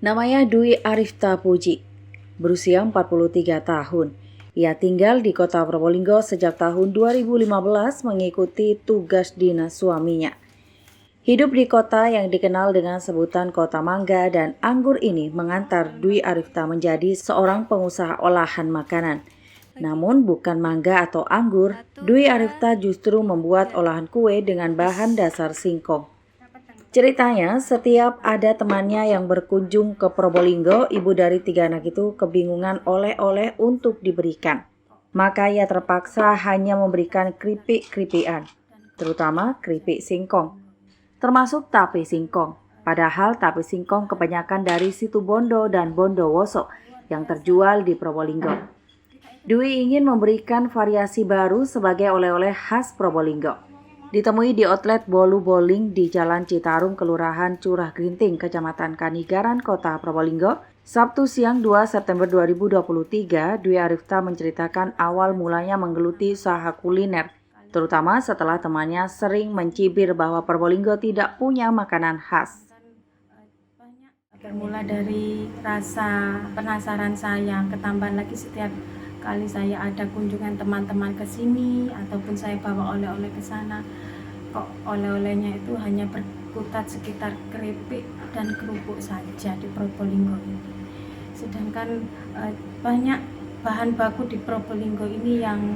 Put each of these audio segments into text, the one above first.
Namanya Dwi Arifta Puji, berusia 43 tahun. Ia tinggal di kota Probolinggo sejak tahun 2015 mengikuti tugas dinas suaminya. Hidup di kota yang dikenal dengan sebutan Kota Mangga dan Anggur ini mengantar Dwi Arifta menjadi seorang pengusaha olahan makanan. Namun bukan mangga atau anggur, Dwi Arifta justru membuat olahan kue dengan bahan dasar singkong. Ceritanya, setiap ada temannya yang berkunjung ke Probolinggo, ibu dari 3 anak itu kebingungan oleh-oleh untuk diberikan. Maka ia terpaksa hanya memberikan keripik-keripikan, terutama keripik singkong, termasuk tape singkong. Padahal tape singkong kebanyakan dari Situbondo dan Bondowoso yang terjual di Probolinggo. Dwi ingin memberikan variasi baru sebagai oleh-oleh khas Probolinggo. Ditemui di outlet Bolu Bowling di Jalan Citarum, Kelurahan Curah Grinting, Kecamatan Kanigaran, Kota Probolinggo, Sabtu siang 2 September 2023, Dwi Arifta menceritakan awal mulanya menggeluti usaha kuliner, terutama setelah temannya sering mencibir bahwa Probolinggo tidak punya makanan khas. Bermula dari rasa penasaran saya, ketambahan lagi setiap kali saya ada kunjungan teman-teman ke sini ataupun saya bawa oleh-oleh ke sana, kok oleh-olehnya itu hanya berkutat sekitar keripik dan kerupuk saja di Probolinggo ini. Sedangkan banyak bahan baku di Probolinggo ini yang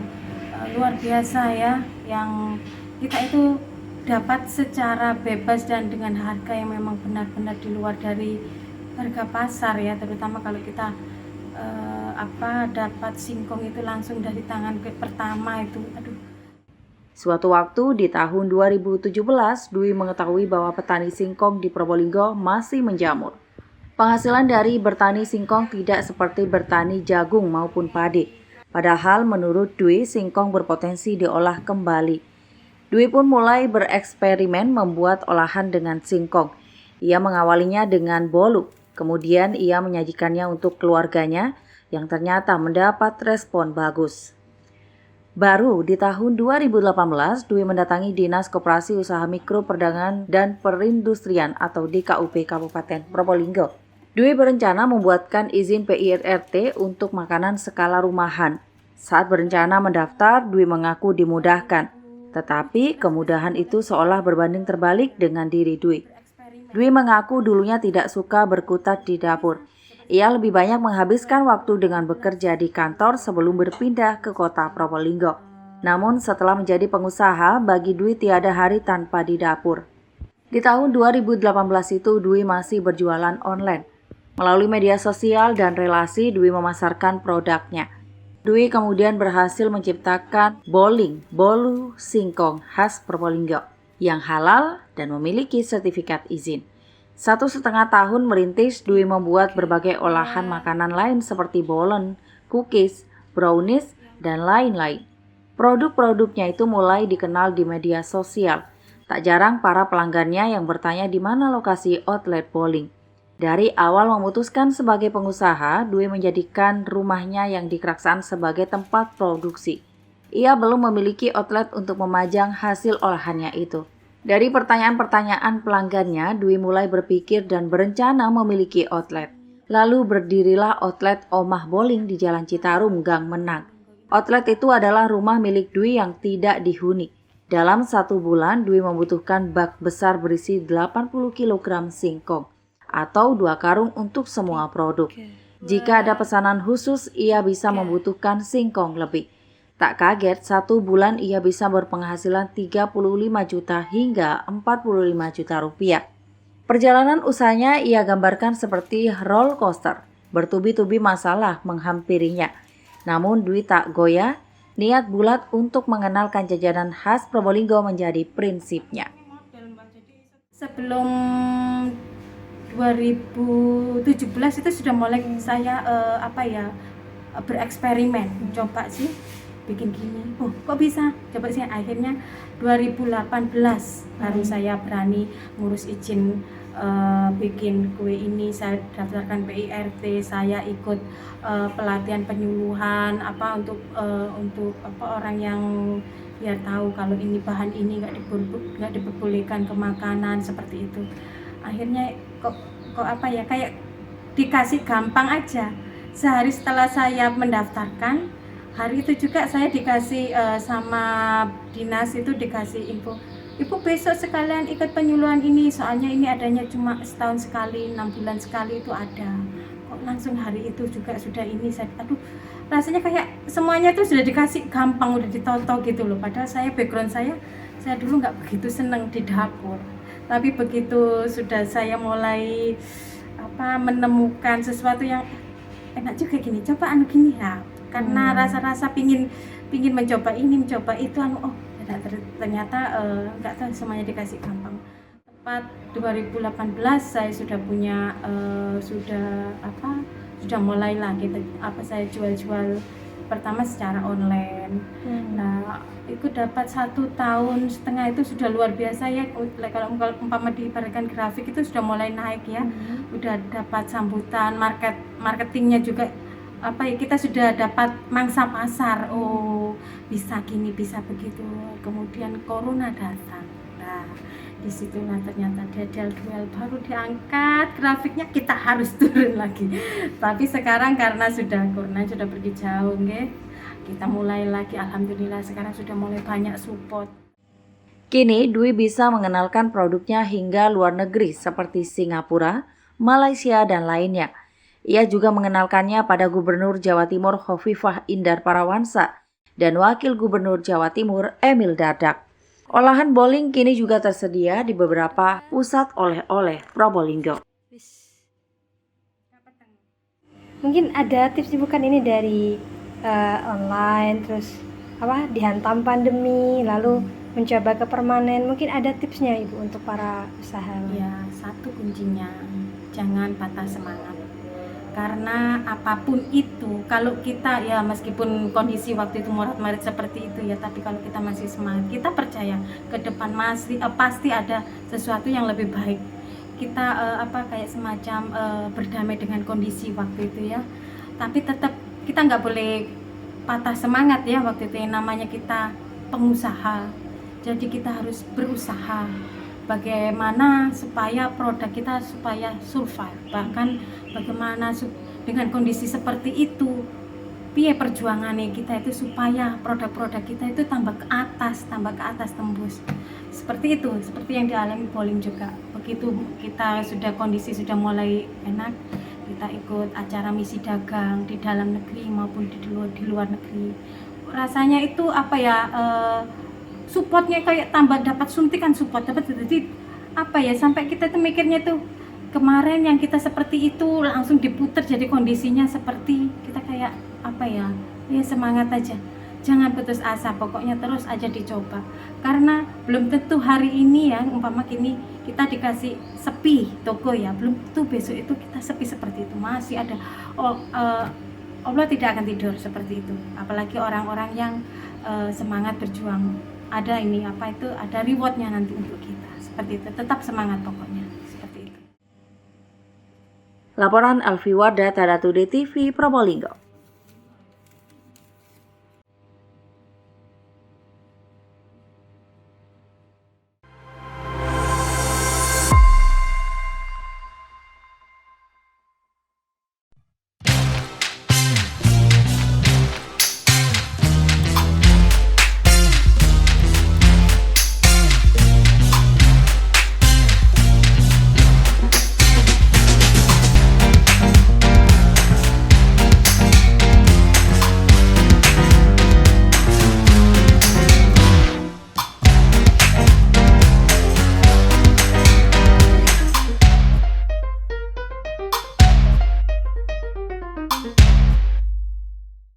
luar biasa ya, yang kita itu dapat secara bebas dan dengan harga yang memang benar-benar di luar dari harga pasar ya, terutama kalau kita dapat singkong itu langsung dari tangan pertama itu. Suatu waktu di tahun 2017, Dwi mengetahui bahwa petani singkong di Probolinggo masih menjamur. Penghasilan dari bertani singkong tidak seperti bertani jagung maupun padi. Padahal menurut Dwi, singkong berpotensi diolah kembali. Dwi pun mulai bereksperimen membuat olahan dengan singkong. Ia mengawalinya dengan bolu, kemudian ia menyajikannya untuk keluarganya yang ternyata mendapat respon bagus. Baru di tahun 2018, Dwi mendatangi Dinas Koperasi Usaha Mikro Perdagangan dan Perindustrian atau DKUP Kabupaten Probolinggo. Dwi berencana membuatkan izin PIRT untuk makanan skala rumahan. Saat berencana mendaftar, Dwi mengaku dimudahkan. Tetapi kemudahan itu seolah berbanding terbalik dengan diri Dwi. Dwi mengaku dulunya tidak suka berkutat di dapur. Ia lebih banyak menghabiskan waktu dengan bekerja di kantor sebelum berpindah ke kota Probolinggo. Namun setelah menjadi pengusaha, bagi Dwi tiada hari tanpa di dapur. Di tahun 2018 itu Dwi masih berjualan online. Melalui media sosial dan relasi, Dwi memasarkan produknya. Dwi kemudian berhasil menciptakan bolu singkong khas Probolinggo yang halal dan memiliki sertifikat izin. 1,5 tahun merintis, Dwi membuat berbagai olahan makanan lain seperti bolen, cookies, brownies, dan lain-lain. Produk-produknya itu mulai dikenal di media sosial. Tak jarang para pelanggannya yang bertanya di mana lokasi outlet bowling. Dari awal memutuskan sebagai pengusaha, Dwi menjadikan rumahnya yang di Keraksaan sebagai tempat produksi. Ia belum memiliki outlet untuk memajang hasil olahannya itu. Dari pertanyaan-pertanyaan pelanggannya, Dwi mulai berpikir dan berencana memiliki outlet. Lalu berdirilah outlet Omah Bowling di Jalan Citarum, Gang Menang. Outlet itu adalah rumah milik Dwi yang tidak dihuni. Dalam 1 bulan, Dwi membutuhkan bak besar berisi 80 kg singkong atau 2 karung untuk semua produk. Jika ada pesanan khusus, ia bisa membutuhkan singkong lebih. Tak kaget, 1 bulan ia bisa berpenghasilan 35 juta hingga 45 juta rupiah. Perjalanan usahanya ia gambarkan seperti roller coaster. Bertubi-tubi masalah menghampirinya. Namun Dwi tak goyah, niat bulat untuk mengenalkan jajanan khas Probolinggo menjadi prinsipnya. Sebelum 2017 itu sudah mulai saya bereksperimen, coba sih bikin gini, kok bisa, coba sih. Akhirnya 2018 baru saya berani ngurus izin bikin kue ini. Saya daftarkan PIRT, saya ikut pelatihan penyuluhan untuk orang yang biar tahu kalau ini bahan ini nggak diperbolehkan ke makanan seperti itu. Akhirnya kok kayak dikasih gampang aja. Sehari setelah saya mendaftarkan, hari itu juga saya dikasih sama dinas itu dikasih info, Ibu besok sekalian ikut penyuluhan ini, soalnya ini adanya cuma setahun sekali, 6 bulan sekali itu ada. Kok langsung hari itu juga sudah ini, saya aduh rasanya kayak semuanya itu sudah dikasih gampang, udah ditoto gitu loh. Padahal saya background saya dulu nggak begitu seneng di dapur, tapi begitu sudah saya mulai menemukan sesuatu yang enak juga gini, coba anu gini ya, karena rasa-rasa pingin mencoba ini mencoba itu oh ternyata nggak tahu semuanya dikasih gampang. Tepat 2018 saya sudah punya sudah mulai lah gitu saya jual pertama secara online. Nah itu dapat 1,5 tahun itu sudah luar biasa ya. Kalau umpama diibaratkan grafik itu sudah mulai naik ya. Udah dapat sambutan, marketingnya juga kita sudah dapat mangsa pasar. Oh bisa gini bisa begitu. Kemudian corona datang. Nah disitulah ternyata duel baru diangkat, grafiknya kita harus turun lagi. Tapi sekarang karena corona sudah pergi jauh kita mulai lagi, alhamdulillah sekarang sudah mulai banyak support. Kini Dwi bisa mengenalkan produknya hingga luar negeri seperti Singapura, Malaysia, dan lainnya. Ia juga mengenalkannya pada Gubernur Jawa Timur Khofifah Indar Parawansa dan Wakil Gubernur Jawa Timur Emil Dardak. Olahan bowling kini juga tersedia di beberapa pusat oleh-oleh Probolinggo. Mungkin ada tips bukan ini dari online, terus dihantam pandemi, lalu mencoba ke permanen. Mungkin ada tipsnya Ibu untuk para usaha. Ya, satu kuncinya, jangan patah semangat. Karena apapun itu, kalau kita ya meskipun kondisi waktu itu morat-marit seperti itu ya, tapi kalau kita masih semangat, kita percaya ke depan pasti ada sesuatu yang lebih baik. Kita kayak semacam berdamai dengan kondisi waktu itu ya. Tapi tetap kita nggak boleh patah semangat ya waktu itu, yang namanya kita pengusaha. Jadi kita harus berusaha bagaimana supaya produk kita supaya survive, bahkan bagaimana dengan kondisi seperti itu piye perjuangannya kita itu supaya produk-produk kita itu tambah ke atas tembus. Seperti itu, seperti yang dialami bowling juga. Begitu kita kondisi sudah mulai enak, kita ikut acara misi dagang di dalam negeri maupun di luar negeri. Rasanya itu supportnya kayak tambah dapat suntikan support, jadi sampai kita tuh mikirnya tuh kemarin yang kita seperti itu langsung diputer jadi kondisinya seperti kita kayak ya semangat aja, jangan putus asa, pokoknya terus aja dicoba, karena belum tentu hari ini ya umpama kini kita dikasih sepi toko ya, belum tentu besok itu kita sepi seperti itu, masih ada Allah tidak akan tidur seperti itu, apalagi orang-orang yang semangat berjuang. Ada ada rewardnya nanti untuk kita, seperti itu, tetap semangat pokoknya, seperti itu. Laporan Alfi Wardah, Tada Today TV, Probolinggo.